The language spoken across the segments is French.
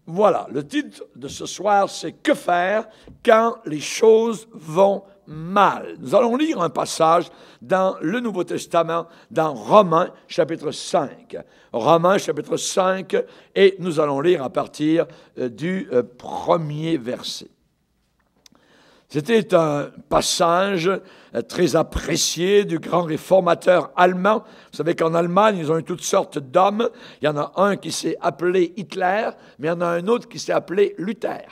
Voilà, le titre de ce soir, c'est « Que faire quand les choses vont mal ?» Nous allons lire un passage dans le Nouveau Testament, dans Romains, chapitre 5. Romains, chapitre 5, et nous allons lire à partir du premier verset. C'était un passage très apprécié du grand réformateur allemand. Vous savez qu'en Allemagne, ils ont eu toutes sortes d'hommes. Il y en a un qui s'est appelé Hitler, mais il y en a un autre qui s'est appelé Luther.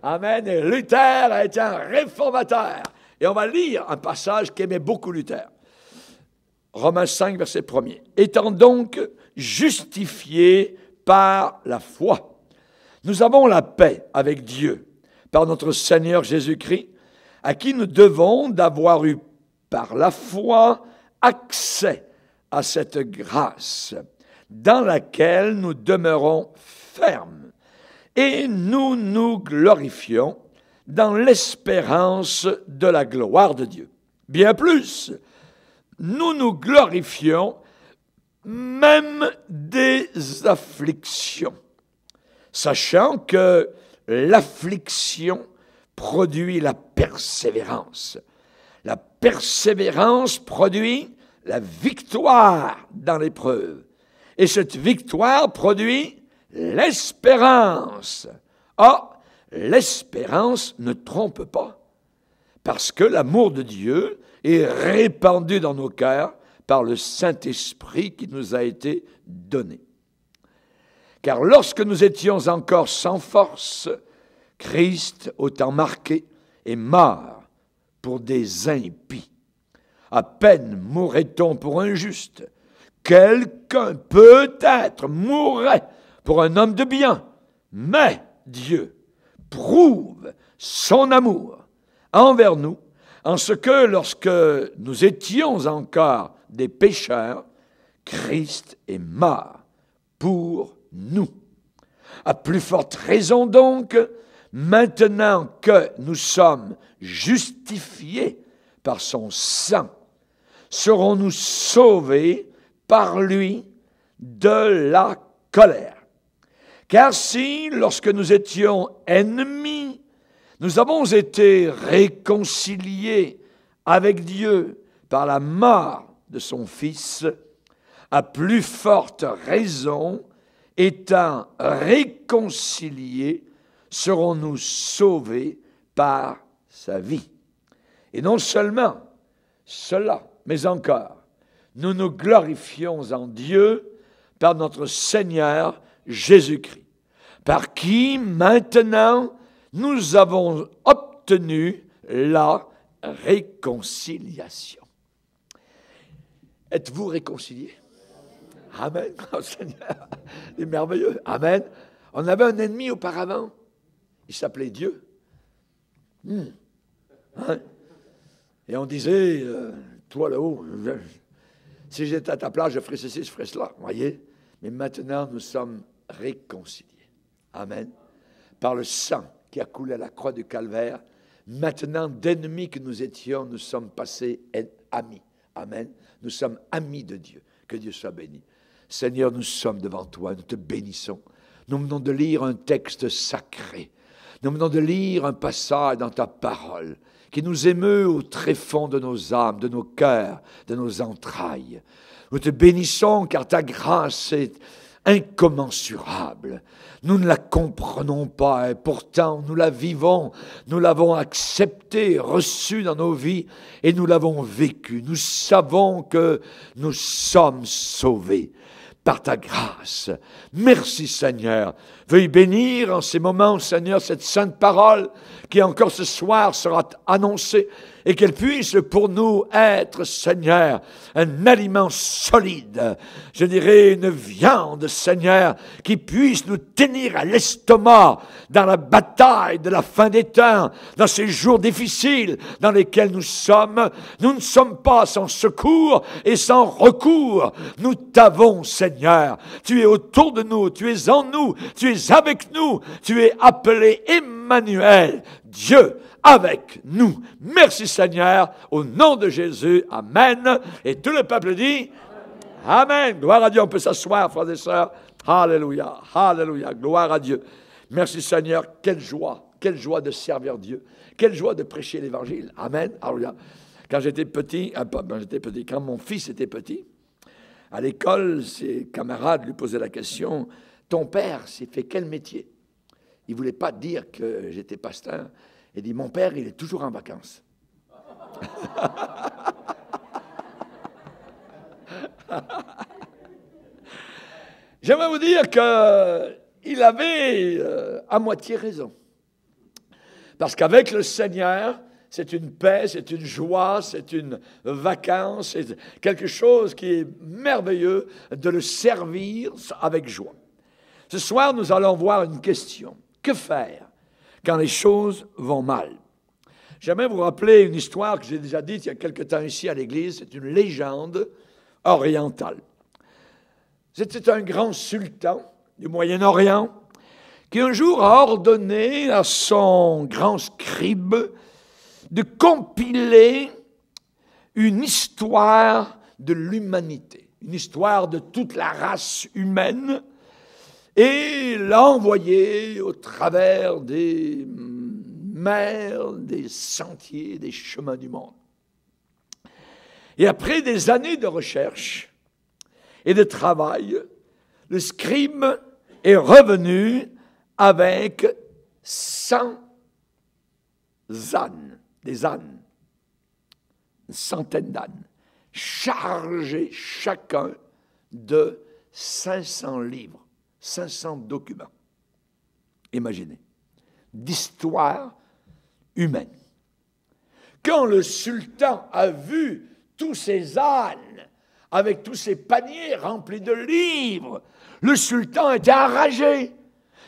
Amen. Et Luther a été un réformateur. Et on va lire un passage qu'aimait beaucoup Luther. Romains 5, verset 1er. Étant donc justifiés par la foi, nous avons la paix avec Dieu par notre Seigneur Jésus-Christ, à qui nous devons d'avoir eu par la foi accès à cette grâce dans laquelle nous demeurons fermes et nous nous glorifions dans l'espérance de la gloire de Dieu. Bien plus, nous nous glorifions même des afflictions, sachant que l'affliction produit la persévérance. La persévérance produit la victoire dans l'épreuve. Et cette victoire produit l'espérance. Ah, l'espérance ne trompe pas, parce que l'amour de Dieu est répandu dans nos cœurs par le Saint-Esprit qui nous a été donné. Car lorsque nous étions encore sans force, Christ, au temps marqué, est mort pour des impies. À peine mourrait-on pour un juste. Quelqu'un peut-être mourrait pour un homme de bien, mais Dieu prouve son amour envers nous, en ce que lorsque nous étions encore des pécheurs, Christ est mort pour nous. À plus forte raison donc, maintenant que nous sommes justifiés par son sang, serons-nous sauvés par lui de la colère. Car si, lorsque nous étions ennemis, nous avons été réconciliés avec Dieu par la mort de son Fils, à plus forte raison, étant réconciliés, serons-nous sauvés par sa vie. Et non seulement cela, mais encore, nous nous glorifions en Dieu par notre Seigneur Jésus-Christ, par qui maintenant nous avons obtenu la réconciliation. Êtes-vous réconciliés? Amen. Oh, Seigneur, il est merveilleux. Amen. On avait un ennemi auparavant. Il s'appelait Dieu. Hein? Et on disait, toi là-haut, si j'étais à ta place, je ferais ceci, je ferais cela. Voyez? Mais maintenant, nous sommes réconciliés. Amen. Par le sang qui a coulé à la croix du Calvaire, maintenant, d'ennemis que nous étions, nous sommes passés amis. Amen. Nous sommes amis de Dieu. Que Dieu soit béni. Seigneur, nous sommes devant toi, nous te bénissons. Nous venons de lire un texte sacré. Nous venons de lire un passage dans ta parole qui nous émeut au tréfonds de nos âmes, de nos cœurs, de nos entrailles. Nous te bénissons car ta grâce est incommensurable. Nous ne la comprenons pas et pourtant nous la vivons, nous l'avons acceptée, reçue dans nos vies et nous l'avons vécue. Nous savons que nous sommes sauvés par ta grâce. Merci Seigneur. Veuille bénir en ces moments, Seigneur, cette sainte parole qui encore ce soir sera annoncée et qu'elle puisse pour nous être, Seigneur, un aliment solide, je dirais une viande, Seigneur, qui puisse nous tenir à l'estomac dans la bataille de la fin des temps, dans ces jours difficiles dans lesquels nous sommes. Nous ne sommes pas sans secours et sans recours. Nous t'avons, Seigneur. Tu es autour de nous, tu es en nous, tu es avec nous, tu es appelé Emmanuel, Dieu avec nous. Merci Seigneur, au nom de Jésus, Amen. Et tout le peuple dit, Amen. Gloire à Dieu. On peut s'asseoir, frères et sœurs. Alléluia. Alléluia. Gloire à Dieu. Merci Seigneur. Quelle joie de servir Dieu. Quelle joie de prêcher l'Évangile. Amen. Alléluia. Quand j'étais petit, quand mon fils était petit, à l'école, ses camarades lui posaient la question, « Ton père s'est fait quel métier ?» Il ne voulait pas dire que j'étais pasteur. Il dit, « Mon père, il est toujours en vacances. » J'aimerais vous dire qu'il avait à moitié raison. Parce qu'avec le Seigneur, c'est une paix, c'est une joie, c'est une vacance, c'est quelque chose qui est merveilleux de le servir avec joie. Ce soir, nous allons voir une question. Que faire quand les choses vont mal? J'aimerais vous rappeler une histoire que j'ai déjà dite il y a quelque temps ici à l'église. C'est une légende orientale. C'était un grand sultan du Moyen-Orient qui un jour a ordonné à son grand scribe de compiler une histoire de l'humanité, une histoire de toute la race humaine, et l'a envoyé au travers des mers, des sentiers, des chemins du monde. Et après des années de recherche et de travail, le scribe est revenu avec 100 ânes, des ânes, une centaine d'ânes, chargés chacun de 500 livres, 500 documents. Imaginez, d'histoire humaine. Quand le sultan a vu tous ces ânes avec tous ces paniers remplis de livres, le sultan était enragé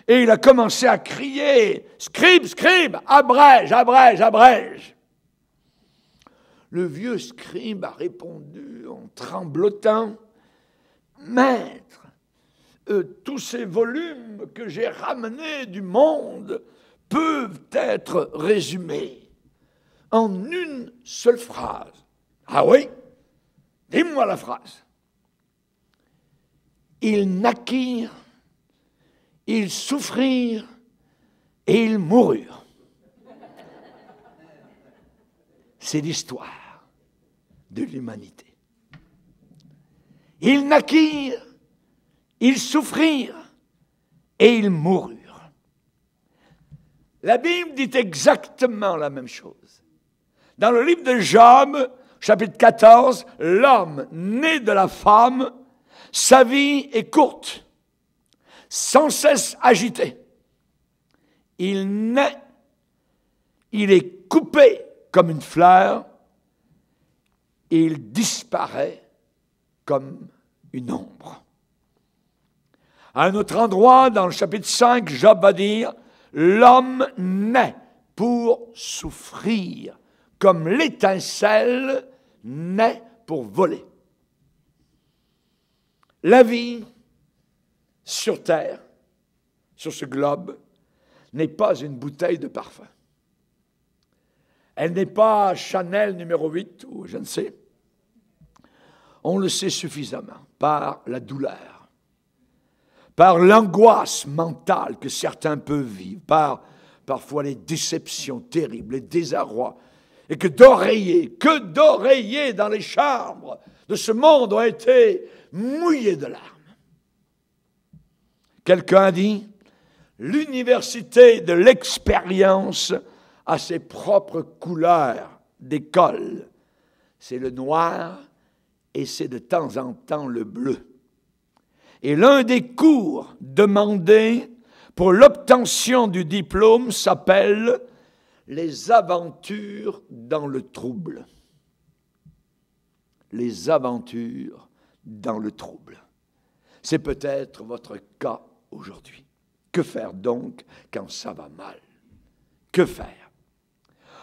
et il a commencé à crier « Scribe, scribe, abrège, abrège, abrège !» Le vieux scribe a répondu en tremblotant « Maître, tous ces volumes que j'ai ramenés du monde peuvent être résumés en une seule phrase. » Ah oui? Dis-moi la phrase. Ils naquirent, ils souffrirent et ils moururent. C'est l'histoire de l'humanité. Ils naquirent, ils souffrirent et ils moururent. La Bible dit exactement la même chose. Dans le livre de Job, chapitre 14, l'homme né de la femme, sa vie est courte, sans cesse agité. Il naît, il est coupé comme une fleur, et il disparaît comme une ombre. À un autre endroit, dans le chapitre 5, Job va dire « L'homme naît pour souffrir, comme l'étincelle naît pour voler. » La vie sur terre, sur ce globe, n'est pas une bouteille de parfum. Elle n'est pas Chanel numéro 8 ou je ne sais. On le sait suffisamment par la douleur, par l'angoisse mentale que certains peuvent vivre, par parfois les déceptions terribles, les désarrois, et que d'oreillers dans les chambres de ce monde ont été mouillés de larmes. Quelqu'un a dit, l'université de l'expérience a ses propres couleurs d'école. C'est le noir et c'est de temps en temps le bleu. Et l'un des cours demandés pour l'obtention du diplôme s'appelle les aventures dans le trouble. Les aventures dans le trouble. C'est peut-être votre cas aujourd'hui. Que faire donc quand ça va mal? Que faire?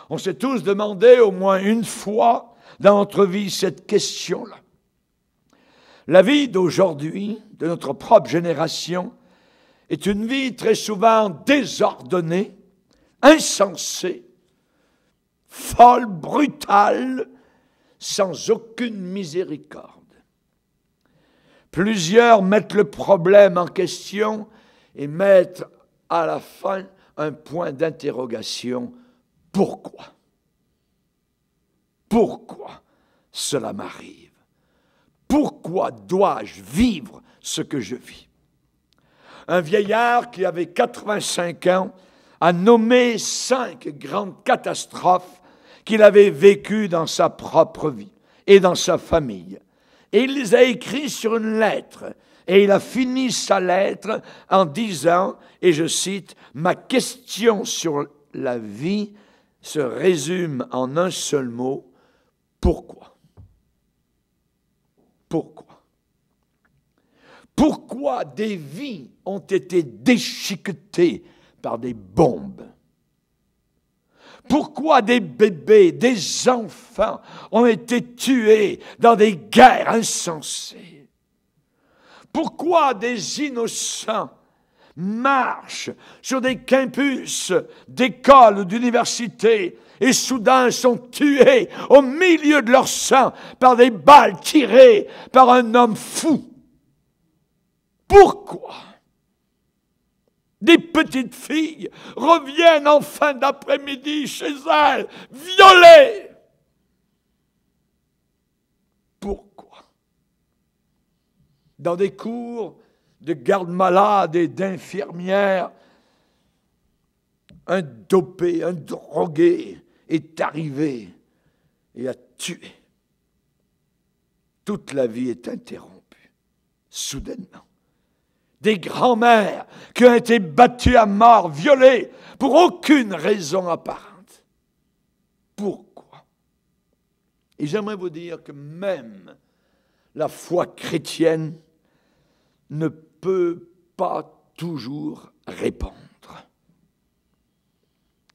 On s'est tous demandé au moins une fois dans notre vie cette question-là. La vie d'aujourd'hui, de notre propre génération, est une vie très souvent désordonnée, insensée, folle, brutale, sans aucune miséricorde. Plusieurs mettent le problème en question et mettent à la fin un point d'interrogation. Pourquoi? Pourquoi cela m'arrive? Pourquoi dois-je vivre ce que je vis? Un vieillard qui avait 85 ans a nommé 5 grandes catastrophes qu'il avait vécues dans sa propre vie et dans sa famille. Et il les a écrites sur une lettre. Et il a fini sa lettre en disant, et je cite, « Ma question sur la vie se résume en un seul mot, pourquoi? Pourquoi? Pourquoi des vies ont été déchiquetées par des bombes? Pourquoi des bébés, des enfants ont été tués dans des guerres insensées? Pourquoi des innocents marchent sur des campus d'écoles ou d'universités et soudain sont tués au milieu de leur sang par des balles tirées par un homme fou? Pourquoi des petites filles reviennent en fin d'après-midi chez elles, violées? Pourquoi? Dans des cours de garde-malades et d'infirmières, un dopé, un drogué est arrivé et a tué. Toute la vie est interrompue, soudainement. Des grands-mères qui ont été battues à mort, violées, pour aucune raison apparente. Pourquoi? Et j'aimerais vous dire que même la foi chrétienne ne peut pas toujours répondre.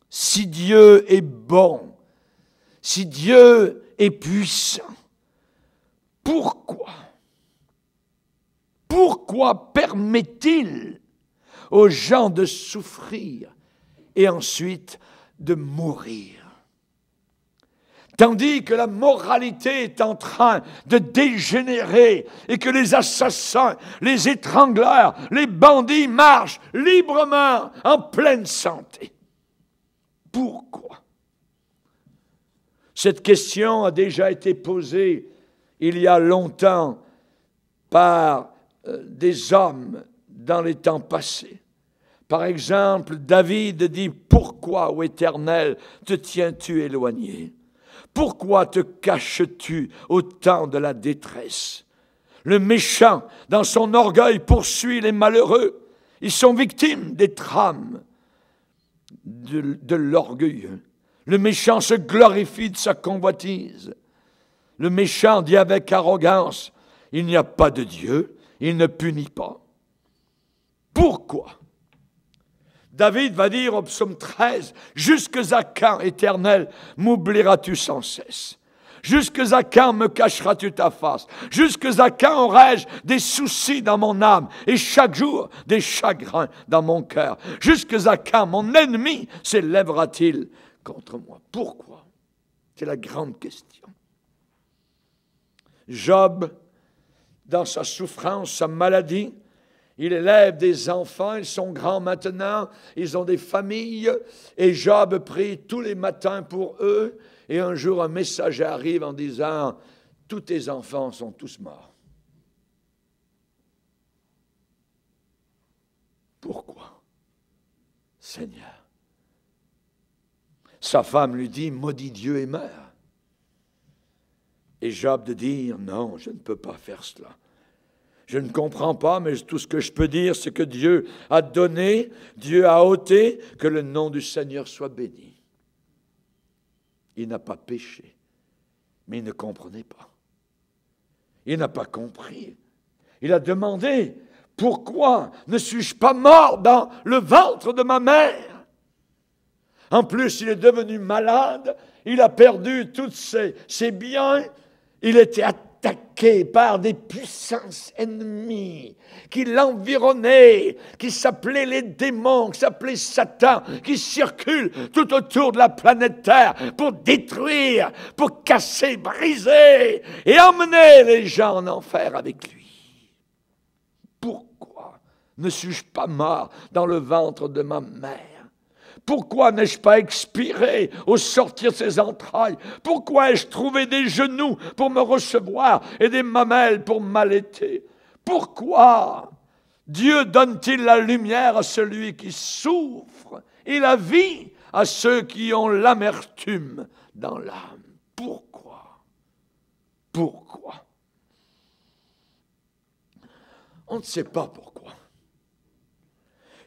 Si Dieu est bon, si Dieu est puissant, pourquoi permet-il aux gens de souffrir et ensuite de mourir? Tandis que la moralité est en train de dégénérer et que les assassins, les étrangleurs, les bandits marchent librement en pleine santé. Pourquoi? Cette question a déjà été posée il y a longtemps par des hommes dans les temps passés. Par exemple, David dit « Pourquoi, ô Éternel, te tiens-tu éloigné? Pourquoi te caches-tu au temps de la détresse? Le méchant, dans son orgueil, poursuit les malheureux. Ils sont victimes des trames de l'orgueilleux. Le méchant se glorifie de sa convoitise. Le méchant dit avec arrogance, il n'y a pas de Dieu, il ne punit pas. Pourquoi? David va dire au psaume 13, « Jusque à quand, Éternel, m'oublieras-tu sans cesse? Jusque à quand me cacheras-tu ta face? Jusque à quand aurai-je des soucis dans mon âme et chaque jour des chagrins dans mon cœur? Jusque à quand mon ennemi s'élèvera-t-il contre moi? » Pourquoi? C'est la grande question. Job, dans sa souffrance, sa maladie, il élève des enfants, ils sont grands maintenant, ils ont des familles, et Job prie tous les matins pour eux, et un jour un messager arrive en disant « Tous tes enfants sont tous morts. » Pourquoi, Seigneur? Sa femme lui dit « Maudit Dieu et meurs. » Et Job de dire « Non, je ne peux pas faire cela. Je ne comprends pas, mais tout ce que je peux dire, c'est que Dieu a donné, Dieu a ôté, que le nom du Seigneur soit béni. » Il n'a pas péché, mais il ne comprenait pas. Il n'a pas compris. Il a demandé, « Pourquoi ne suis-je pas mort dans le ventre de ma mère? » En plus, il est devenu malade, il a perdu tous ses biens, il était attaqué par des puissances ennemies qui l'environnaient, qui s'appelaient les démons, qui s'appelaient Satan, qui circulent tout autour de la planète Terre pour détruire, pour casser, briser et emmener les gens en enfer avec lui. pourquoi ne suis-je pas mort dans le ventre de ma mère? Pourquoi n'ai-je pas expiré au sortir de ses entrailles? Pourquoi ai-je trouvé des genoux pour me recevoir et des mamelles pour m'allaiter? Pourquoi Dieu donne-t-il la lumière à celui qui souffre et la vie à ceux qui ont l'amertume dans l'âme? Pourquoi? Pourquoi? On ne sait pas pourquoi.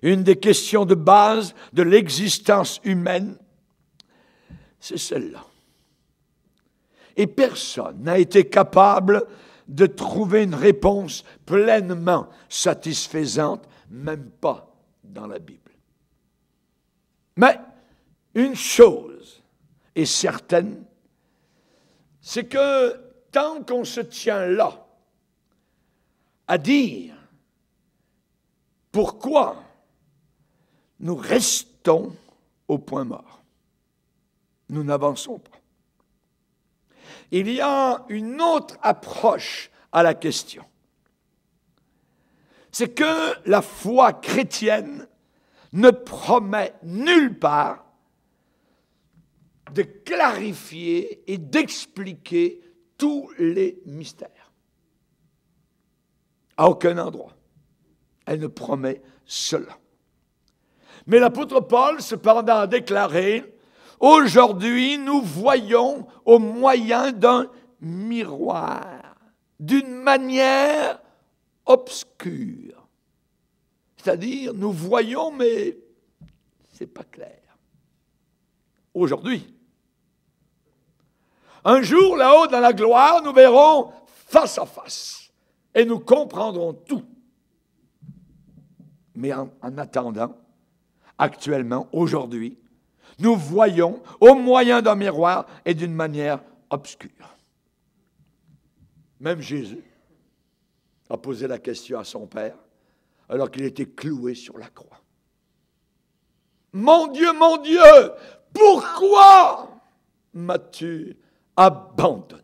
Une des questions de base de l'existence humaine, c'est celle-là. Et personne n'a été capable de trouver une réponse pleinement satisfaisante, même pas dans la Bible. Mais une chose est certaine, c'est que tant qu'on se tient là à dire pourquoi nous restons au point mort, nous n'avançons pas. Il y a une autre approche à la question. C'est que la foi chrétienne ne promet nulle part de clarifier et d'expliquer tous les mystères. À aucun endroit. Elle ne promet cela. Mais l'apôtre Paul, cependant, a déclaré « Aujourd'hui, nous voyons au moyen d'un miroir, d'une manière obscure. » C'est-à-dire, nous voyons, mais ce n'est pas clair. Aujourd'hui. Un jour, là-haut, dans la gloire, nous verrons face à face et nous comprendrons tout. Mais en attendant, actuellement, aujourd'hui, nous voyons au moyen d'un miroir et d'une manière obscure. Même Jésus a posé la question à son Père alors qu'il était cloué sur la croix. Mon Dieu, pourquoi m'as-tu abandonné?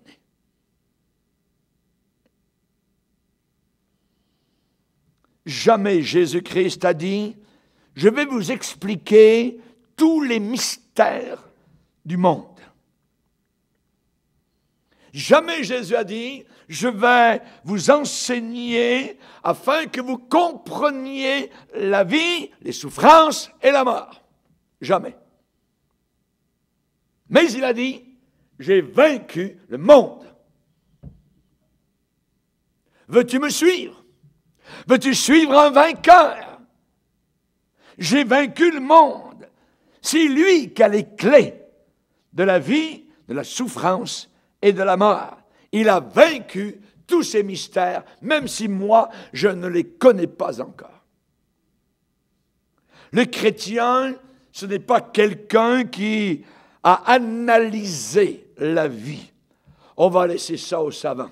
Jamais Jésus-Christ a dit « Je vais vous expliquer tous les mystères du monde. » Jamais Jésus a dit « Je vais vous enseigner afin que vous compreniez la vie, les souffrances et la mort. » Jamais. Mais il a dit « J'ai vaincu le monde. » Veux-tu me suivre? Veux-tu suivre un vainqueur? J'ai vaincu le monde. C'est lui qui a les clés de la vie, de la souffrance et de la mort. Il a vaincu tous ces mystères, même si moi, je ne les connais pas encore. Le chrétien, ce n'est pas quelqu'un qui a analysé la vie. On va laisser ça aux savants.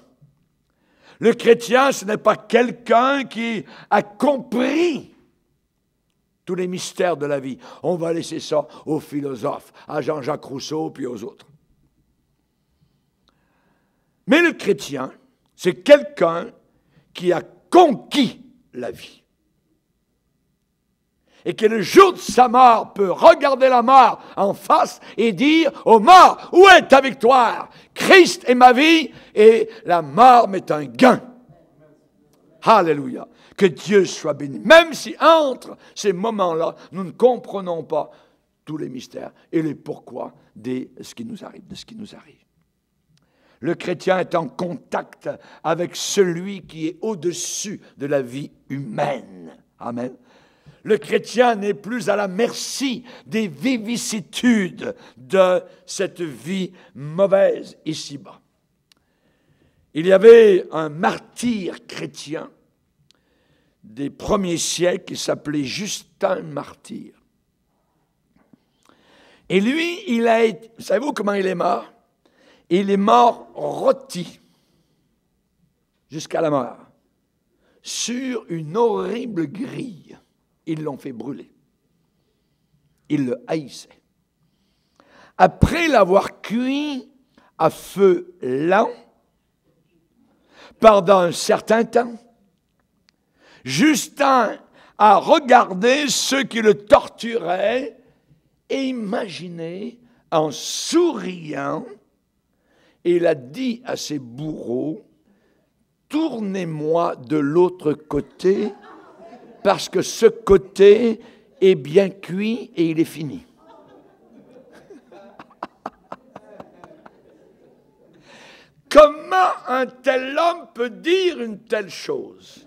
Le chrétien, ce n'est pas quelqu'un qui a compris tous les mystères de la vie. On va laisser ça aux philosophes, à Jean-Jacques Rousseau, puis aux autres. Mais le chrétien, c'est quelqu'un qui a conquis la vie. Et qui, le jour de sa mort, peut regarder la mort en face et dire « Ô mort, où est ta victoire? Christ est ma vie et la mort m'est un gain. » Alléluia. Que Dieu soit béni. Même si entre ces moments-là, nous ne comprenons pas tous les mystères et les pourquoi de ce qui nous arrive, Le chrétien est en contact avec celui qui est au-dessus de la vie humaine. Amen. Le chrétien n'est plus à la merci des vicissitudes de cette vie mauvaise ici-bas. Il y avait un martyr chrétien des premiers siècles qui s'appelait Justin Martyr. Et lui, savez-vous comment il est mort? Il est mort rôti jusqu'à la mort sur une horrible grille. Ils l'ont fait brûler. Ils le haïssaient. Après l'avoir cuit à feu lent, pendant un certain temps, Justin a regardé ceux qui le torturaient et imaginé, en souriant, il a dit à ses bourreaux, « Tournez-moi de l'autre côté, parce que ce côté est bien cuit et il est fini. » Comment un tel homme peut dire une telle chose?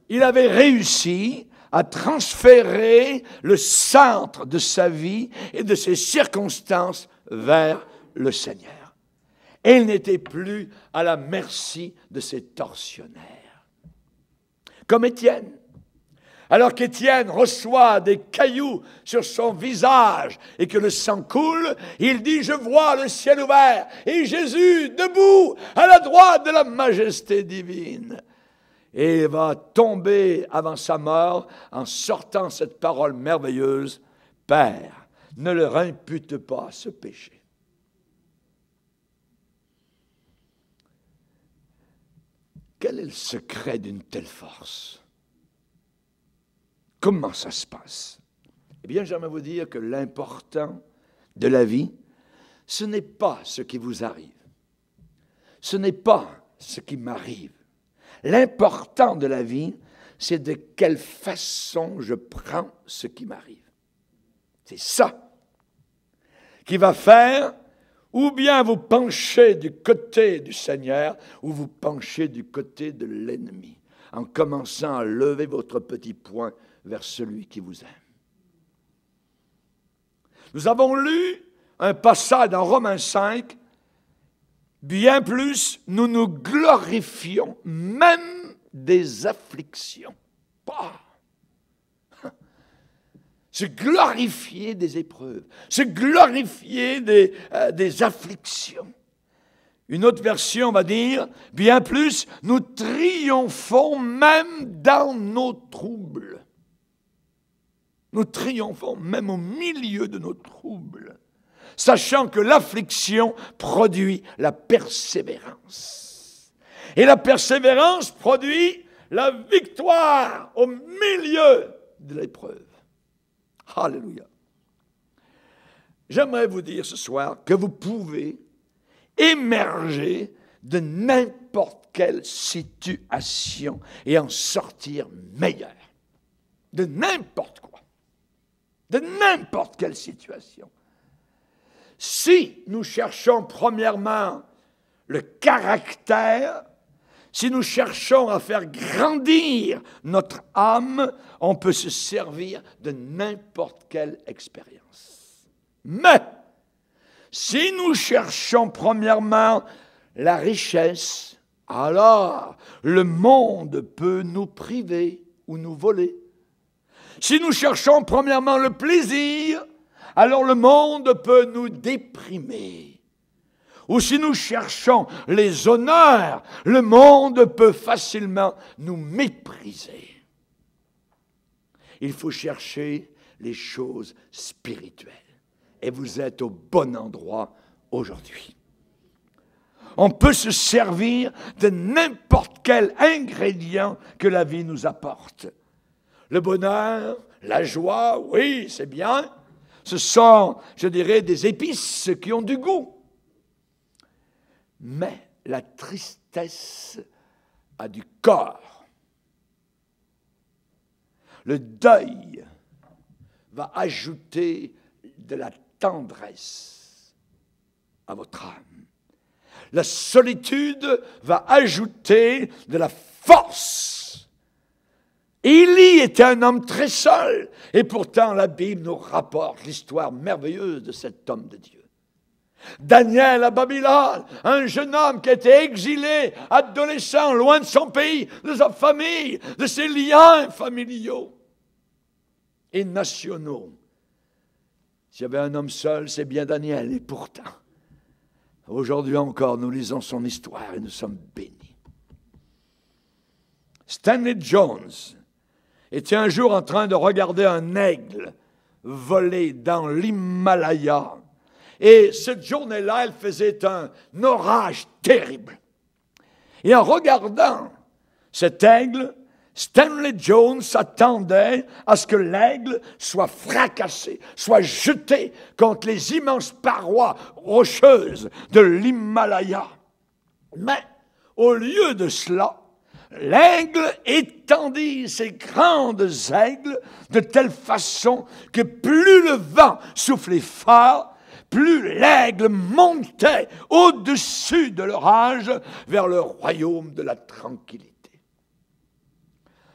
Il avait réussi à transférer le centre de sa vie et de ses circonstances vers le Seigneur. Et il n'était plus à la merci de ses tortionnaires. Comme Étienne. Alors qu'Étienne reçoit des cailloux sur son visage et que le sang coule, il dit « Je vois le ciel ouvert et Jésus debout à la droite de la majesté divine. » Et il va tomber avant sa mort en sortant cette parole merveilleuse, « Père, ne leur impute pas ce péché. » Quel est le secret d'une telle force? Comment ça se passe? Eh bien, j'aimerais vous dire que l'important de la vie, ce n'est pas ce qui vous arrive. Ce n'est pas ce qui m'arrive. L'important de la vie, c'est de quelle façon je prends ce qui m'arrive. C'est ça qui va faire ou bien vous penchez du côté du Seigneur ou vous penchez du côté de l'ennemi en commençant à lever votre petit poing vers celui qui vous aime. Nous avons lu un passage dans Romains 5, bien plus, nous nous glorifions même des afflictions. Se glorifier des épreuves, se glorifier des afflictions. Une autre version va dire, bien plus, nous triomphons même dans nos troubles. Nous triomphons même au milieu de nos troubles, sachant que l'affliction produit la persévérance. Et la persévérance produit la victoire au milieu de l'épreuve. Alléluia. J'aimerais vous dire ce soir que vous pouvez émerger de n'importe quelle situation et en sortir meilleur. De n'importe quoi. De n'importe quelle situation. Si nous cherchons premièrement le caractère, si nous cherchons à faire grandir notre âme, on peut se servir de n'importe quelle expérience. Mais, si nous cherchons premièrement la richesse, alors le monde peut nous priver ou nous voler. Si nous cherchons premièrement le plaisir, alors le monde peut nous déprimer. Ou si nous cherchons les honneurs, le monde peut facilement nous mépriser. Il faut chercher les choses spirituelles. Et vous êtes au bon endroit aujourd'hui. On peut se servir de n'importe quel ingrédient que la vie nous apporte. Le bonheur, la joie, oui, c'est bien. Ce sont, je dirais, des épices qui ont du goût. Mais la tristesse a du corps. Le deuil va ajouter de la tendresse à votre âme. La solitude va ajouter de la force. Élie était un homme très seul, et pourtant la Bible nous rapporte l'histoire merveilleuse de cet homme de Dieu. Daniel à Babylone, un jeune homme qui était exilé, adolescent, loin de son pays, de sa famille, de ses liens familiaux et nationaux. S'il y avait un homme seul, c'est bien Daniel, et pourtant, aujourd'hui encore, nous lisons son histoire et nous sommes bénis. Stanley Jones était un jour en train de regarder un aigle voler dans l'Himalaya. Et cette journée-là, elle faisait un orage terrible. Et en regardant cet aigle, Stanley Jones s'attendait à ce que l'aigle soit fracassé, soit jeté contre les immenses parois rocheuses de l'Himalaya. Mais au lieu de cela, l'aigle étendit ses grandes aigles de telle façon que plus le vent soufflait fort, plus l'aigle montait au-dessus de l'orage vers le royaume de la tranquillité.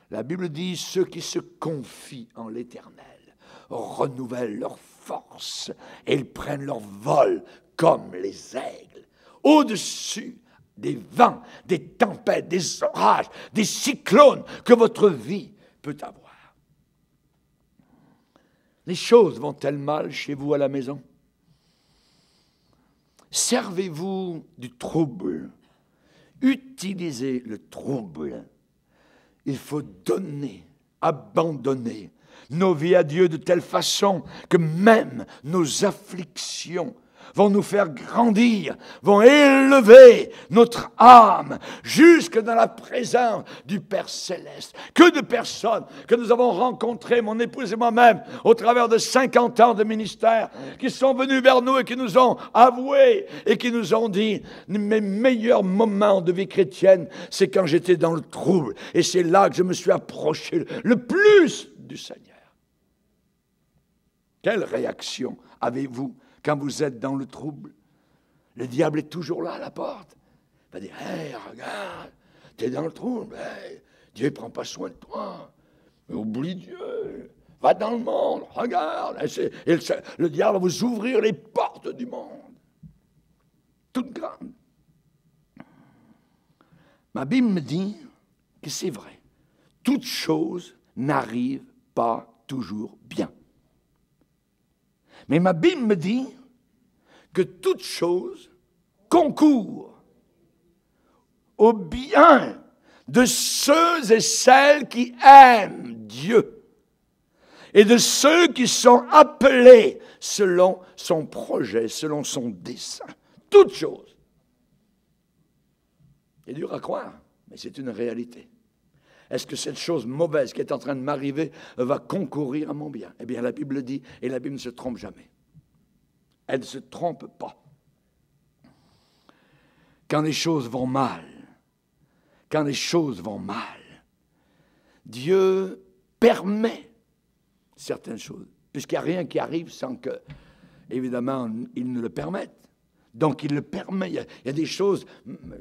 La Bible dit, ceux qui se confient en l'Éternel renouvellent leur force et ils prennent leur vol comme les aigles, au-dessus des vents, des tempêtes, des orages, des cyclones que votre vie peut avoir. Les choses vont-elles mal chez vous à la maison? Servez-vous du trouble? Utilisez le trouble. Il faut donner, abandonner nos vies à Dieu de telle façon que même nos afflictions vont nous faire grandir, vont élever notre âme jusque dans la présence du Père Céleste. Que de personnes que nous avons rencontrées, mon épouse et moi-même, au travers de 50 ans de ministère, qui sont venus vers nous et qui nous ont avoué et qui nous ont dit, mes meilleurs moments de vie chrétienne, c'est quand j'étais dans le trouble. Et c'est là que je me suis approché le plus du Seigneur. Quelle réaction avez-vous quand vous êtes dans le trouble? Le diable est toujours là à la porte. Il va dire, hey, regarde, tu es dans le trouble. Hey, Dieu ne prend pas soin de toi. Oublie Dieu. Va dans le monde, regarde. Et le diable va vous ouvrir les portes du monde. Toutes grandes. Ma Bible me dit que c'est vrai. Toute chose n'arrive pas toujours bien. Mais ma Bible me dit que toute chose concourt au bien de ceux et celles qui aiment Dieu et de ceux qui sont appelés selon son projet, selon son dessein. Toute chose. C'est dur à croire, mais c'est une réalité. Est-ce que cette chose mauvaise qui est en train de m'arriver va concourir à mon bien? Eh bien, la Bible dit, et la Bible ne se trompe jamais. Elle ne se trompe pas. Quand les choses vont mal, Dieu permet certaines choses, puisqu'il n'y a rien qui arrive sans que, évidemment, il ne le permette. Donc, il le permet. Il y a des choses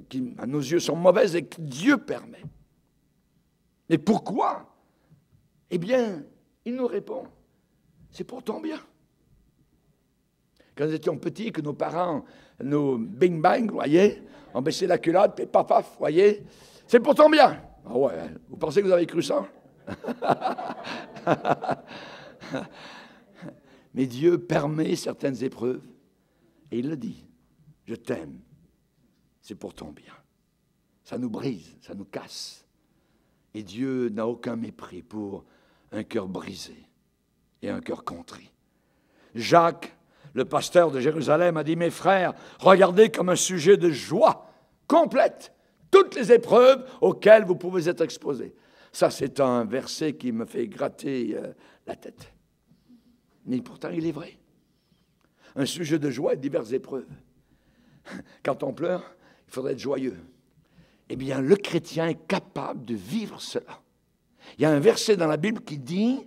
qui, à nos yeux, sont mauvaises et que Dieu permet. Mais pourquoi? Eh bien, il nous répond, c'est pour ton bien. Quand nous étions petits, que nos parents, nos bing-bang, vous voyez, ont baissé la culotte, puis paf, vous voyez, c'est pour ton bien. Ah ouais, vous pensez que vous avez cru ça? Mais Dieu permet certaines épreuves, et il le dit, je t'aime, c'est pour ton bien. Ça nous brise, ça nous casse. Et Dieu n'a aucun mépris pour un cœur brisé et un cœur contrit. Jacques, le pasteur de Jérusalem, a dit, mes frères, regardez comme un sujet de joie complète toutes les épreuves auxquelles vous pouvez être exposés. Ça, c'est un verset qui me fait gratter la tête. Mais pourtant, il est vrai. Un sujet de joie et diverses épreuves. Quand on pleure, il faudrait être joyeux. Eh bien, le chrétien est capable de vivre cela. Il y a un verset dans la Bible qui dit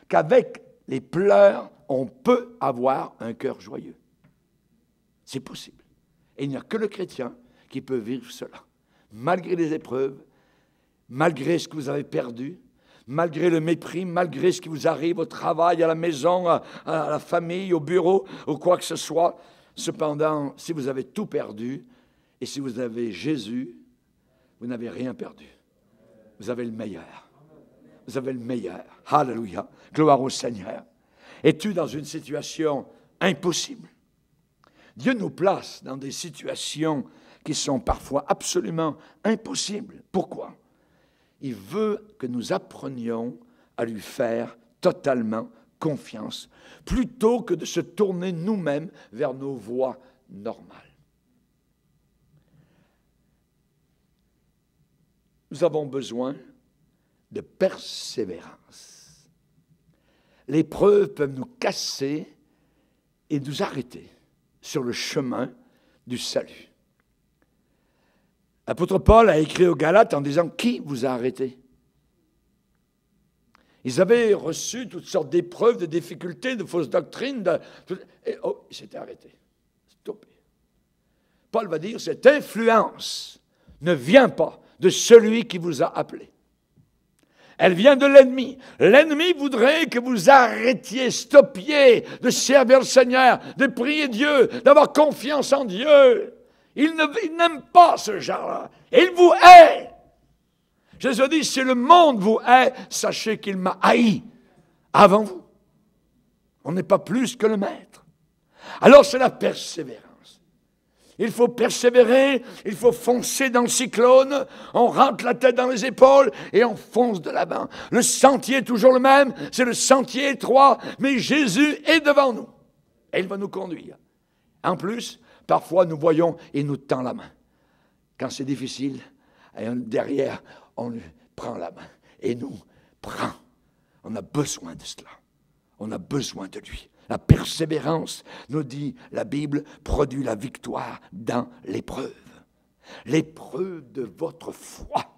qu'avec les pleurs, on peut avoir un cœur joyeux. C'est possible. Et il n'y a que le chrétien qui peut vivre cela. Malgré les épreuves, malgré ce que vous avez perdu, malgré le mépris, malgré ce qui vous arrive au travail, à la maison, à la famille, au bureau, ou quoi que ce soit. Cependant, si vous avez tout perdu, et si vous avez Jésus, vous n'avez rien perdu. Vous avez le meilleur. Vous avez le meilleur. Alléluia. Gloire au Seigneur. Es-tu dans une situation impossible? Dieu nous place dans des situations qui sont parfois absolument impossibles. Pourquoi? Il veut que nous apprenions à lui faire totalement confiance, plutôt que de se tourner nous-mêmes vers nos voies normales. nous avons besoin de persévérance. Les preuves peuvent nous casser et nous arrêter sur le chemin du salut. L'apôtre Paul a écrit aux Galates en disant « Qui vous a arrêté ?» Ils avaient reçu toutes sortes d'épreuves, de difficultés, de fausses doctrines, et ils s'étaient arrêtés. Stoppé. Paul va dire, cette influence ne vient pas de celui qui vous a appelé. Elle vient de l'ennemi. L'ennemi voudrait que vous arrêtiez, stoppiez de servir le Seigneur, de prier Dieu, d'avoir confiance en Dieu. Il n'aime pas ce genre-là. Il vous hait. Jésus dit, si le monde vous hait, sachez qu'il m'a haï avant vous. On n'est pas plus que le maître. Alors c'est la persévérance. Il faut persévérer, il faut foncer dans le cyclone, on rentre la tête dans les épaules et on fonce de l'avant. Le sentier est toujours le même, c'est le sentier étroit, mais Jésus est devant nous. Et il va nous conduire. En plus, parfois nous voyons, il nous tend la main. Quand c'est difficile, derrière, on lui prend la main et nous prend. On a besoin de cela. On a besoin de lui. La persévérance, nous dit la Bible, produit la victoire dans l'épreuve. L'épreuve de votre foi.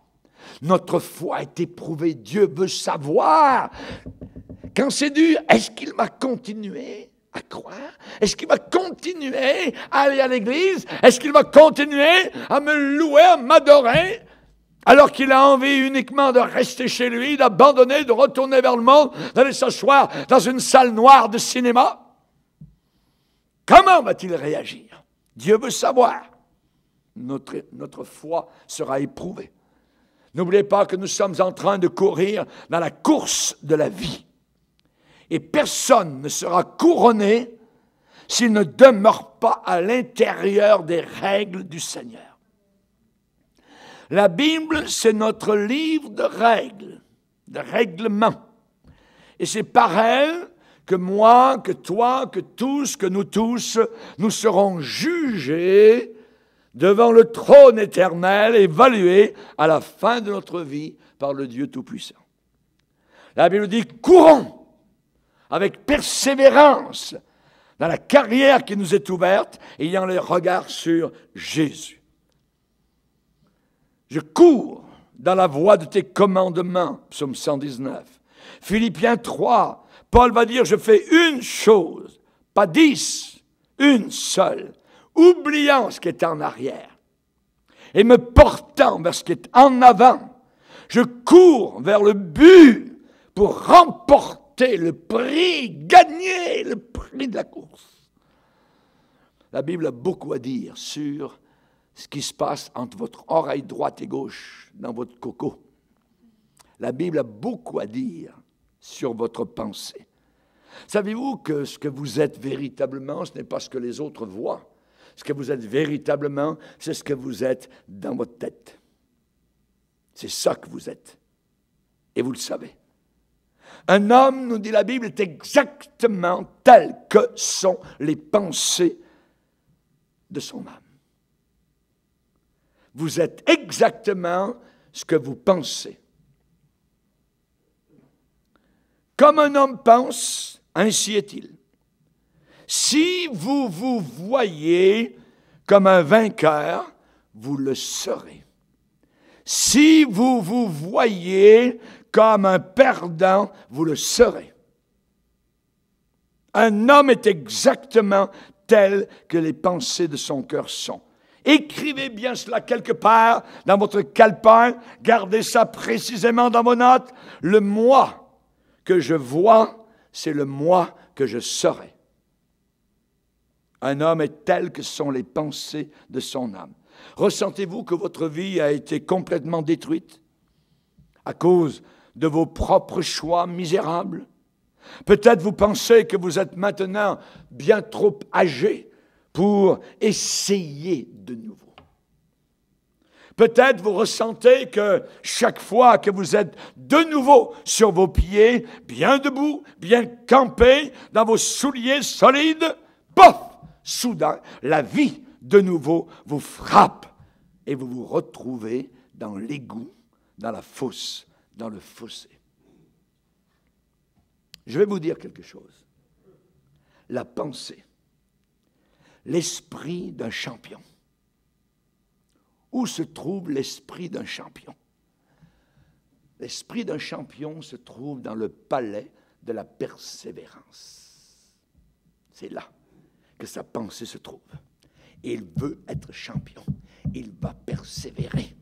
Notre foi est éprouvée. Dieu veut savoir. Quand c'est dur, est-ce qu'il va continuer à croire? Est-ce qu'il va continuer à aller à l'église? Est-ce qu'il va continuer à me louer, à m'adorer? Alors qu'il a envie uniquement de rester chez lui, d'abandonner, de retourner vers le monde, d'aller s'asseoir dans une salle noire de cinéma. Comment va-t-il réagir? Dieu veut savoir. Notre foi sera éprouvée. N'oubliez pas que nous sommes en train de courir dans la course de la vie. Et personne ne sera couronné s'il ne demeure pas à l'intérieur des règles du Seigneur. La Bible, c'est notre livre de règles, de règlements. Et c'est par elle que moi, que toi, que nous tous, nous serons jugés devant le trône éternel, évalués à la fin de notre vie par le Dieu Tout-Puissant. La Bible dit, courons avec persévérance dans la carrière qui nous est ouverte, ayant les regards sur Jésus. Je cours dans la voie de tes commandements, psaume 119. Philippiens 3, Paul va dire, je fais une chose, pas 10, une seule, oubliant ce qui est en arrière et me portant vers ce qui est en avant. Je cours vers le but pour remporter le prix, gagner le prix de la course. La Bible a beaucoup à dire sur ce qui se passe entre votre oreille droite et gauche dans votre coco. La Bible a beaucoup à dire sur votre pensée. Savez-vous que ce que vous êtes véritablement, ce n'est pas ce que les autres voient. Ce que vous êtes véritablement, c'est ce que vous êtes dans votre tête. C'est ça que vous êtes. Et vous le savez. Un homme, nous dit la Bible, est exactement tel que sont les pensées de son âme. Vous êtes exactement ce que vous pensez. Comme un homme pense, ainsi est-il. Si vous vous voyez comme un vainqueur, vous le serez. Si vous vous voyez comme un perdant, vous le serez. Un homme est exactement tel que les pensées de son cœur sont. Écrivez bien cela quelque part dans votre calepin, gardez ça précisément dans vos notes. Le moi que je vois, c'est le moi que je serai. Un homme est tel que sont les pensées de son âme. Ressentez-vous que votre vie a été complètement détruite à cause de vos propres choix misérables? Peut-être vous pensez que vous êtes maintenant bien trop âgé pour essayer de nouveau. Peut-être vous ressentez que chaque fois que vous êtes de nouveau sur vos pieds, bien debout, bien campé, dans vos souliers solides, pof, soudain, la vie de nouveau vous frappe et vous vous retrouvez dans l'égout, dans la fosse, dans le fossé. Je vais vous dire quelque chose. La pensée, l'esprit d'un champion. Où se trouve l'esprit d'un champion? L'esprit d'un champion se trouve dans le palais de la persévérance. C'est là que sa pensée se trouve. Il veut être champion. Il va persévérer.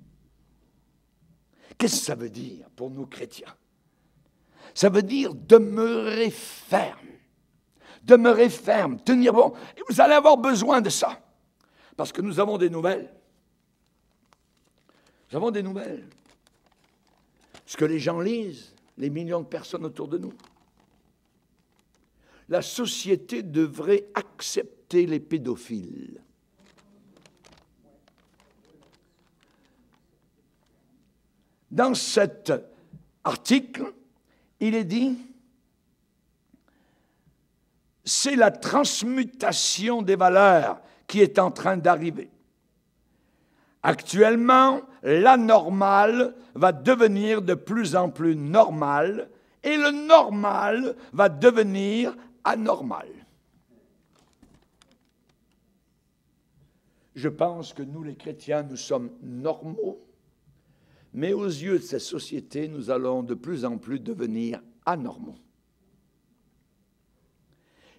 Qu'est-ce que ça veut dire pour nous chrétiens? Ça veut dire demeurer ferme. Demeurer ferme, tenir bon. Et vous allez avoir besoin de ça. Parce que nous avons des nouvelles. Nous avons des nouvelles. Ce que les gens lisent, les millions de personnes autour de nous. La société devrait accepter les pédophiles. Dans cet article, il est dit, c'est la transmutation des valeurs qui est en train d'arriver. Actuellement, l'anormal va devenir de plus en plus normal et le normal va devenir anormal. Je pense que nous, les chrétiens, nous sommes normaux, mais aux yeux de cette société, nous allons de plus en plus devenir anormaux.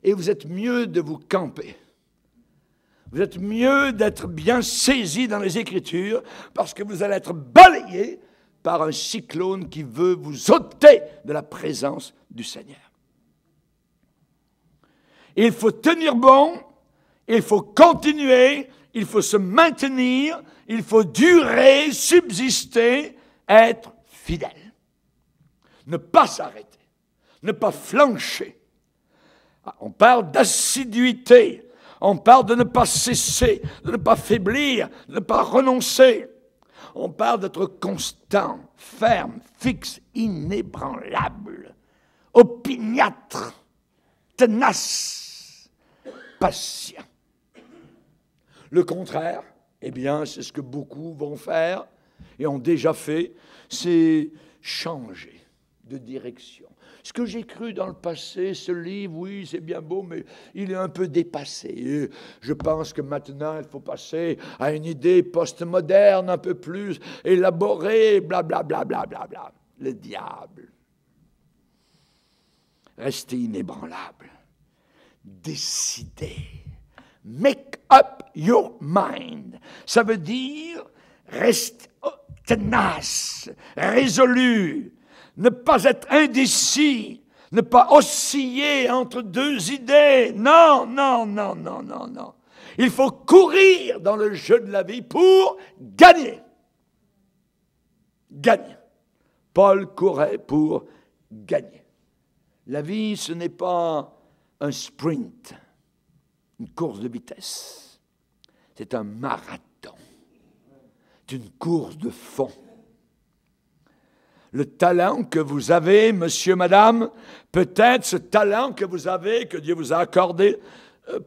Et vous êtes mieux de vous camper. Vous êtes mieux d'être bien saisi dans les Écritures parce que vous allez être balayé par un cyclone qui veut vous ôter de la présence du Seigneur. Il faut tenir bon, il faut continuer, il faut se maintenir, il faut durer, subsister, être fidèle. Ne pas s'arrêter, ne pas flancher. On parle d'assiduité. On parle de ne pas cesser, de ne pas faiblir, de ne pas renoncer. On parle d'être constant, ferme, fixe, inébranlable, opiniâtre, tenace, patient. Le contraire, eh bien, c'est ce que beaucoup vont faire et ont déjà fait, c'est changer de direction. Ce que j'ai cru dans le passé, ce livre, oui, c'est bien beau, mais il est un peu dépassé. Et je pense que maintenant, il faut passer à une idée postmoderne, un peu plus élaborée, blablabla, blablabla. Le diable. Restez inébranlable. Décidez. Make up your mind. Ça veut dire rester tenace, résolu. Ne pas être indécis, ne pas osciller entre deux idées. Non, non, non, non, non, non. Il faut courir dans le jeu de la vie pour gagner. Gagner. Paul courait pour gagner. La vie, ce n'est pas un sprint, une course de vitesse. C'est un marathon. C'est une course de fond. Le talent que vous avez, monsieur, madame, peut-être ce talent que vous avez, que Dieu vous a accordé,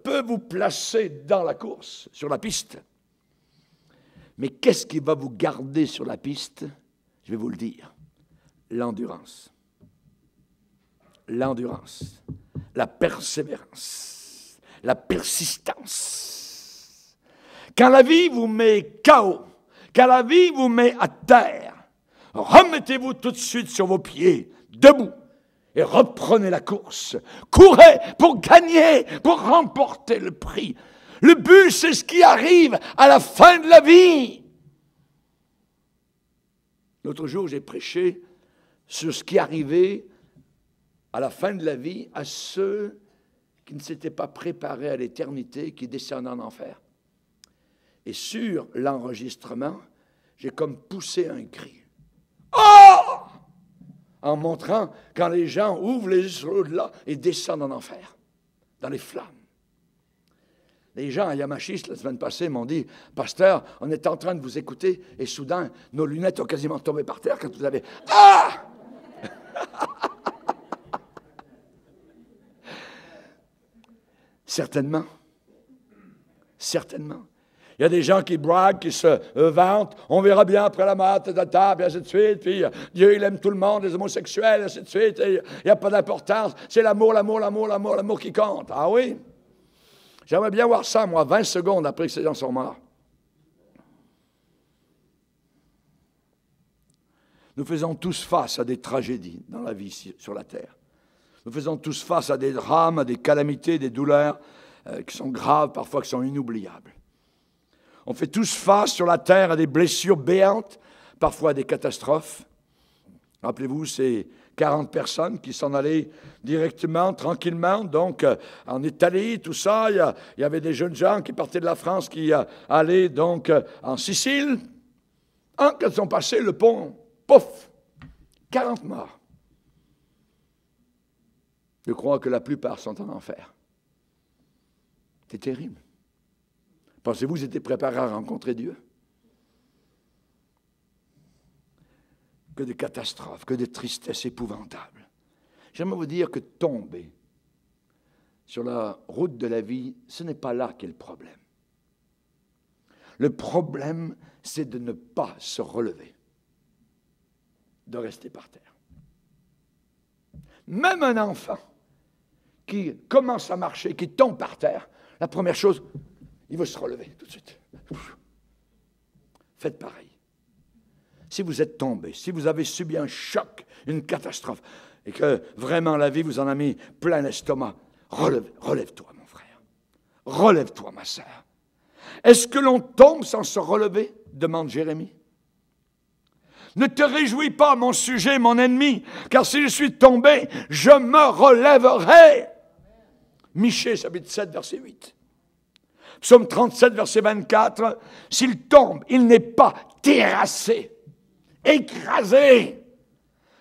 peut vous placer dans la course, sur la piste. Mais qu'est-ce qui va vous garder sur la piste? Je vais vous le dire. L'endurance. L'endurance. La persévérance. La persistance. Quand la vie vous met KO, quand la vie vous met à terre, remettez-vous tout de suite sur vos pieds, debout, et reprenez la course. Courez pour gagner, pour remporter le prix. Le but, c'est ce qui arrive à la fin de la vie. L'autre jour, j'ai prêché sur ce qui arrivait à la fin de la vie à ceux qui ne s'étaient pas préparés à l'éternité, qui descendent en enfer. Et sur l'enregistrement, j'ai comme poussé un cri. Oh! En montrant quand les gens ouvrent les yeux sur l'au-delà et descendent en enfer, dans les flammes. Les gens à Yamashis, la semaine passée, m'ont dit, « Pasteur, on est en train de vous écouter, et soudain, nos lunettes ont quasiment tombé par terre quand vous avez... » Ah! Certainement. Certainement. Il y a des gens qui braguent, qui se vantent. On verra bien après la mort, puis ainsi de suite. Puis Dieu, il aime tout le monde, les homosexuels, ainsi de suite. Il n'y a pas d'importance. C'est l'amour, l'amour, l'amour, l'amour, l'amour qui compte. Ah oui? J'aimerais bien voir ça, moi, 20 secondes après que ces gens sont morts. Nous faisons tous face à des tragédies dans la vie ici, sur la terre. Nous faisons tous face à des drames, à des calamités, des douleurs qui sont graves, parfois qui sont inoubliables. On fait tous face sur la terre à des blessures béantes, parfois à des catastrophes. Rappelez-vous, ces 40 personnes qui s'en allaient directement, tranquillement, donc en Italie, tout ça. Il y avait des jeunes gens qui partaient de la France, qui allaient donc en Sicile. Quand ils sont passés, le pont, pouf, 40 morts. Je crois que la plupart sont en enfer. C'est terrible. Pensez-vous qu'ils étaient préparés à rencontrer Dieu? Que de catastrophes, que de tristesses épouvantables. J'aimerais vous dire que tomber sur la route de la vie, ce n'est pas là qu'est le problème. Le problème, c'est de ne pas se relever, de rester par terre. Même un enfant qui commence à marcher, qui tombe par terre, la première chose, il veut se relever tout de suite. Faites pareil. Si vous êtes tombé, si vous avez subi un choc, une catastrophe, et que vraiment la vie vous en a mis plein l'estomac, relève-toi, mon frère. Relève-toi, ma sœur. Est-ce que l'on tombe sans se relever? Demande Jérémie. Ne te réjouis pas, mon sujet, mon ennemi, car si je suis tombé, je me relèverai. Michée, chapitre 7, verset 8. Psaume 37, verset 24. S'il tombe, il n'est pas terrassé, écrasé,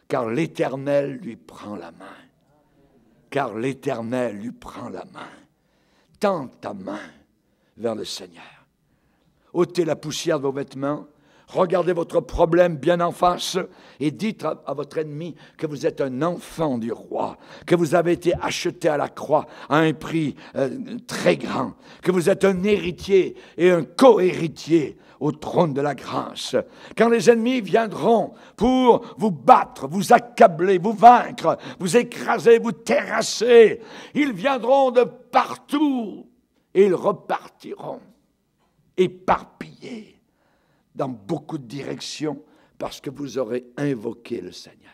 car l'Éternel lui prend la main. Car l'Éternel lui prend la main. Tends ta main vers le Seigneur. ôtez la poussière de vos vêtements, regardez votre problème bien en face et dites à votre ennemi que vous êtes un enfant du roi, que vous avez été acheté à la croix à un prix très grand, que vous êtes un héritier et un co-héritier au trône de la grâce. Quand les ennemis viendront pour vous battre, vous accabler, vous vaincre, vous écraser, vous terrasser, ils viendront de partout et ils repartiront éparpillés dans beaucoup de directions parce que vous aurez invoqué le Seigneur.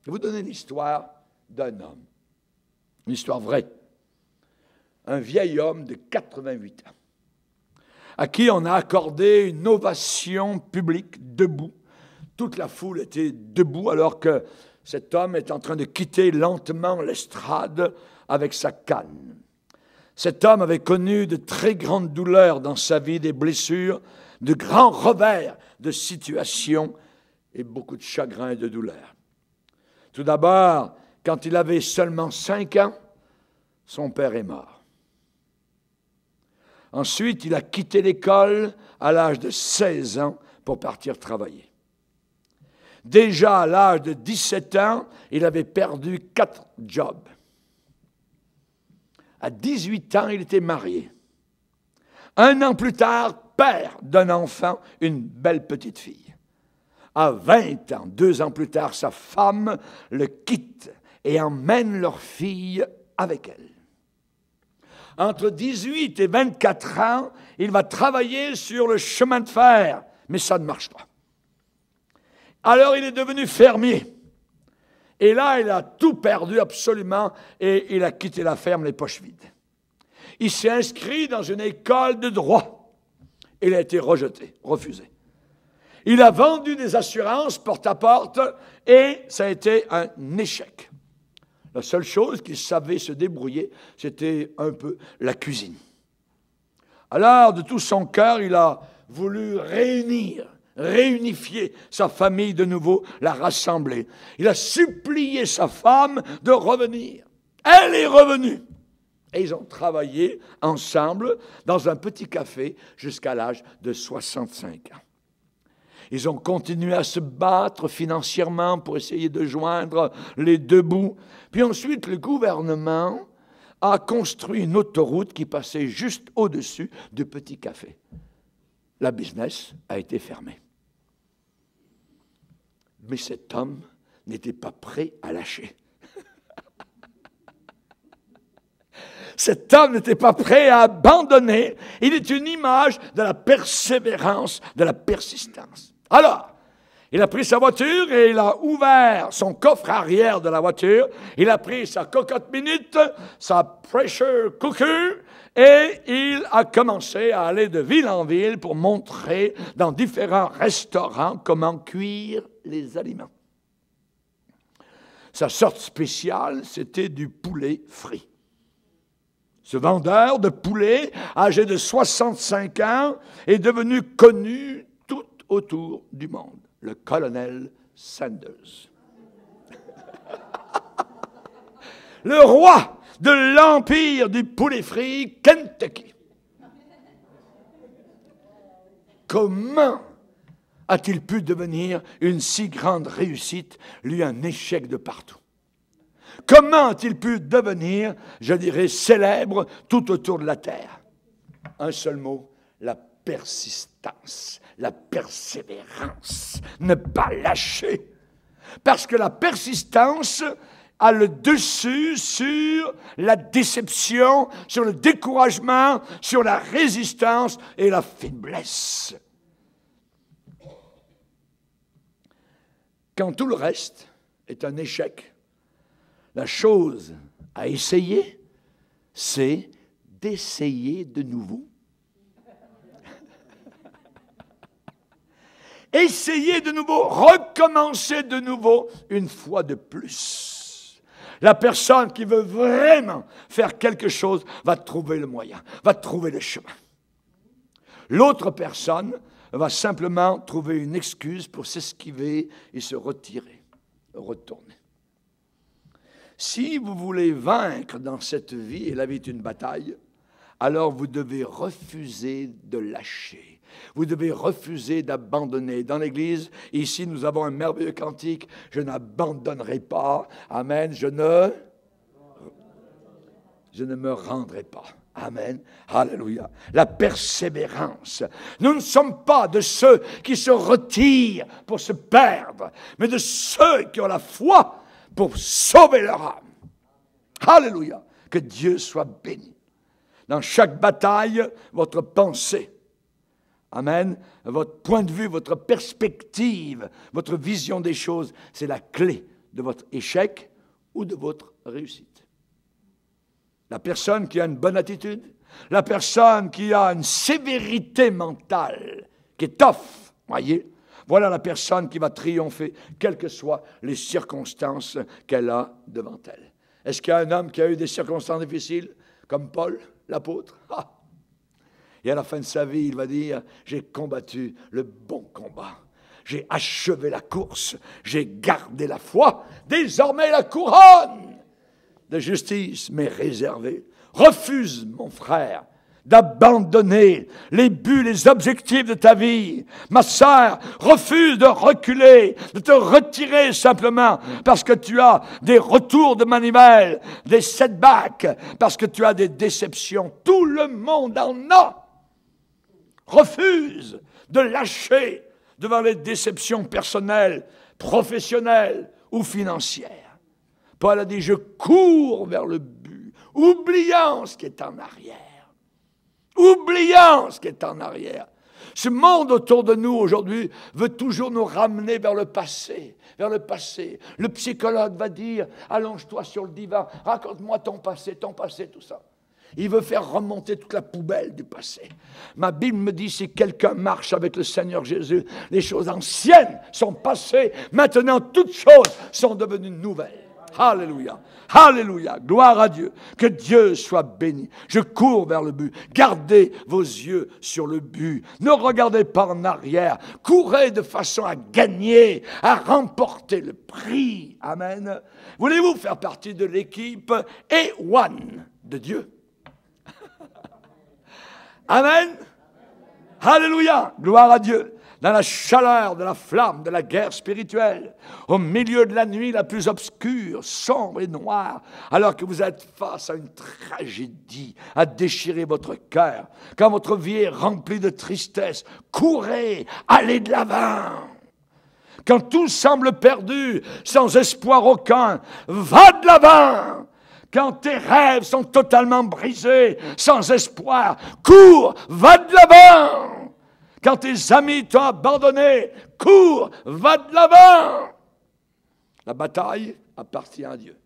Je vais vous donner l'histoire d'un homme, une histoire vraie. Un vieil homme de 88 ans, à qui on a accordé une ovation publique debout. Toute la foule était debout alors que cet homme est en train de quitter lentement l'estrade avec sa canne. Cet homme avait connu de très grandes douleurs dans sa vie, des blessures, de grands revers de situation et beaucoup de chagrin et de douleur. Tout d'abord, quand il avait seulement 5 ans, son père est mort. Ensuite, il a quitté l'école à l'âge de 16 ans pour partir travailler. Déjà à l'âge de 17 ans, il avait perdu 4 jobs. À 18 ans, il était marié. 1 an plus tard, père d'un enfant, une belle petite fille. À 20 ans, 2 ans plus tard, sa femme le quitte et emmène leur fille avec elle. Entre 18 et 24 ans, il va travailler sur le chemin de fer, mais ça ne marche pas. Alors il est devenu fermier. Et là, il a tout perdu absolument et il a quitté la ferme les poches vides. Il s'est inscrit dans une école de droit. Il a été rejeté, refusé. Il a vendu des assurances porte à porte et ça a été un échec. La seule chose qu'il savait se débrouiller, c'était un peu la cuisine. Alors, de tout son cœur, il a voulu réunifier sa famille de nouveau, la rassembler. Il a supplié sa femme de revenir. Elle est revenue. Et ils ont travaillé ensemble dans un petit café jusqu'à l'âge de 65 ans. Ils ont continué à se battre financièrement pour essayer de joindre les deux bouts. Puis ensuite, le gouvernement a construit une autoroute qui passait juste au-dessus de petits cafés. La business a été fermée. Mais cet homme n'était pas prêt à lâcher. Cet homme n'était pas prêt à abandonner. Il est une image de la persévérance, de la persistance. Alors, il a pris sa voiture et il a ouvert son coffre arrière de la voiture. Il a pris sa cocotte minute, sa pressure cooker, et il a commencé à aller de ville en ville pour montrer dans différents restaurants comment cuire les aliments. Sa sorte spéciale, c'était du poulet frit. Ce vendeur de poulet, âgé de 65 ans, est devenu connu tout autour du monde. Le colonel Sanders. Le roi de l'empire du poulet frit Kentucky. Comment a-t-il pu devenir une si grande réussite, lui un échec de partout? Comment a-t-il pu devenir, je dirais, célèbre tout autour de la terre? Un seul mot, la persistance, la persévérance, ne pas lâcher. Parce que la persistance a le dessus sur la déception, sur le découragement, sur la résistance et la faiblesse. Quand tout le reste est un échec, la chose à essayer, c'est d'essayer de nouveau. Essayez de nouveau, recommencez de nouveau une fois de plus. La personne qui veut vraiment faire quelque chose va trouver le moyen, va trouver le chemin. L'autre personne va simplement trouver une excuse pour s'esquiver et se retirer, retourner. Si vous voulez vaincre dans cette vie, et la vie est une bataille, alors vous devez refuser de lâcher. Vous devez refuser d'abandonner. Dans l'Église, ici, nous avons un merveilleux cantique. Je n'abandonnerai pas. Amen. Je ne me rendrai pas. Amen. Alléluia. La persévérance. Nous ne sommes pas de ceux qui se retirent pour se perdre, mais de ceux qui ont la foi pour sauver leur âme. Alléluia. Que Dieu soit béni. Dans chaque bataille, votre pensée, amen, votre point de vue, votre perspective, votre vision des choses, c'est la clé de votre échec ou de votre réussite. La personne qui a une bonne attitude, la personne qui a une sévérité mentale, qui est tough, voyez, voilà la personne qui va triompher, quelles que soient les circonstances qu'elle a devant elle. Est-ce qu'il y a un homme qui a eu des circonstances difficiles, comme Paul, l'apôtre? Ah! Et à la fin de sa vie, il va dire, j'ai combattu le bon combat. J'ai achevé la course. J'ai gardé la foi. Désormais, la couronne de justice m'est réservée. Refuse, mon frère, d'abandonner les buts, les objectifs de ta vie. Ma sœur, refuse de reculer, de te retirer simplement parce que tu as des retours de manivelle, des setbacks, parce que tu as des déceptions. Tout le monde en a. Refuse de lâcher devant les déceptions personnelles, professionnelles ou financières. Paul a dit, je cours vers le but, oubliant ce qui est en arrière. Oubliant ce qui est en arrière. Ce monde autour de nous aujourd'hui veut toujours nous ramener vers le passé, vers le passé. Le psychologue va dire, allonge-toi sur le divan, raconte-moi ton passé, tout ça. Il veut faire remonter toute la poubelle du passé. Ma Bible me dit, si quelqu'un marche avec le Seigneur Jésus, les choses anciennes sont passées. Maintenant, toutes choses sont devenues nouvelles. Alléluia. Alléluia. Gloire à Dieu. Que Dieu soit béni. Je cours vers le but. Gardez vos yeux sur le but. Ne regardez pas en arrière. Courez de façon à gagner, à remporter le prix. Amen. Voulez-vous faire partie de l'équipe A1 de Dieu? Amen. Alléluia. Gloire à Dieu. dans la chaleur de la flamme de la guerre spirituelle, au milieu de la nuit la plus obscure, sombre et noire, alors que vous êtes face à une tragédie à déchirer votre cœur, quand votre vie est remplie de tristesse, courez, allez de l'avant. Quand tout semble perdu, sans espoir aucun, va de l'avant. Quand tes rêves sont totalement brisés, sans espoir, cours, va de l'avant. Quand tes amis t'ont abandonné, cours, va de l'avant. La bataille appartient à Dieu.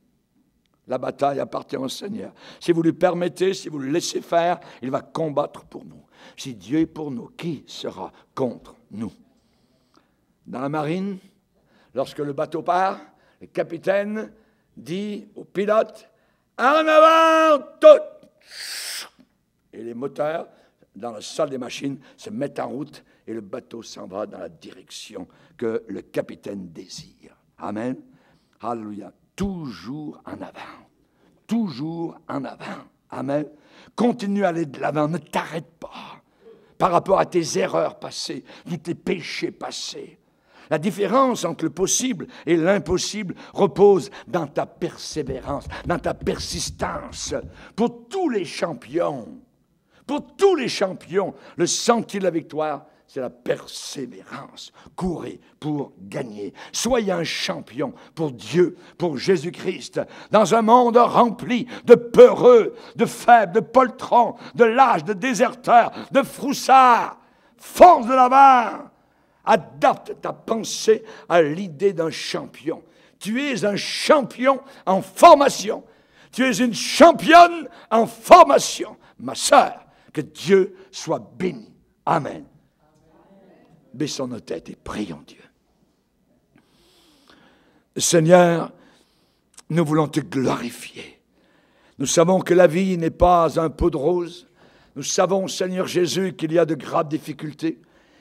La bataille appartient au Seigneur. Si vous lui permettez, si vous le laissez faire, il va combattre pour nous. Si Dieu est pour nous, qui sera contre nous? Dans la marine, lorsque le bateau part, le capitaine dit au pilote, « En avant, tout !» Et les moteurs, dans la salle des machines, se mettent en route et le bateau s'en va dans la direction que le capitaine désire. Amen. Alléluia. Toujours en avant. Toujours en avant. Amen. Continue à aller de l'avant. Ne t'arrête pas par rapport à tes erreurs passées, tous tes péchés passés. La différence entre le possible et l'impossible repose dans ta persévérance, dans ta persistance. Pour tous les champions, le sentier de la victoire, c'est la persévérance. Courez pour gagner. Soyez un champion pour Dieu, pour Jésus-Christ, dans un monde rempli de peureux, de faibles, de poltrons, de lâches, de déserteurs, de froussards. Fonce de l'avant. Adapte ta pensée à l'idée d'un champion. Tu es un champion en formation. Tu es une championne en formation. Ma sœur, que Dieu soit béni. Amen. Baissons nos têtes et prions Dieu. Seigneur, nous voulons te glorifier. Nous savons que la vie n'est pas un pot de rose. Nous savons, Seigneur Jésus, qu'il y a de graves difficultés.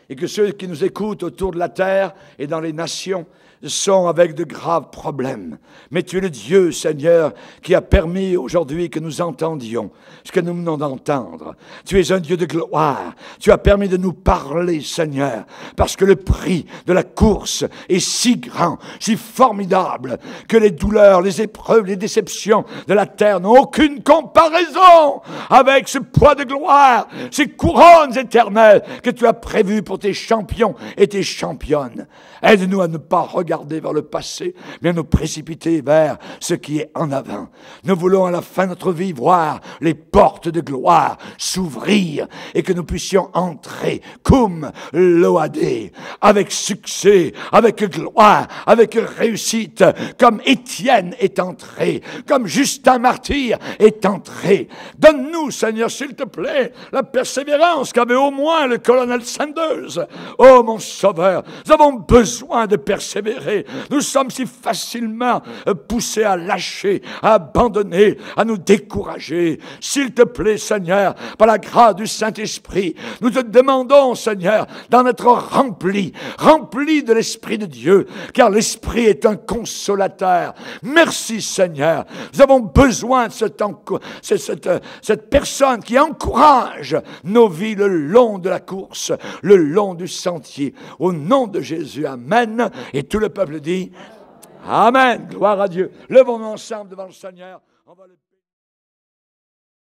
Et que ceux qui nous écoutent autour de la terre et dans les nations sont avec de graves problèmes. Mais tu es le Dieu, Seigneur, qui a permis aujourd'hui que nous entendions ce que nous venons d'entendre. Tu es un Dieu de gloire. Tu as permis de nous parler, Seigneur, parce que le prix de la course est si grand, si formidable, que les douleurs, les épreuves, les déceptions de la terre n'ont aucune comparaison avec ce poids de gloire, ces couronnes éternelles que tu as prévues pour tes champions et tes championnes. Aide-nous à ne pas regarder vers le passé, mais à nous précipiter vers ce qui est en avant. Nous voulons à la fin de notre vie voir les portes de gloire s'ouvrir et que nous puissions entrer cum laude, avec succès, avec gloire, avec réussite, comme Étienne est entré, comme Justin Martyr est entré. Donne-nous, Seigneur, s'il te plaît, la persévérance qu'avait au moins le colonel Sanders. Oh, mon Sauveur, nous avons besoin de persévérer. Nous sommes si facilement poussés à lâcher, à abandonner, à nous décourager. S'il te plaît, Seigneur, par la grâce du Saint-Esprit, nous te demandons, Seigneur, d'en être remplis de l'Esprit de Dieu, car l'Esprit est un consolateur. Merci, Seigneur. Nous avons besoin de cette personne qui encourage nos vies le long de la course, le long du sentier. Au nom de Jésus, amen. Et tout le peuple dit, amen. Gloire à Dieu. Levons-nous ensemble devant le Seigneur. On va le...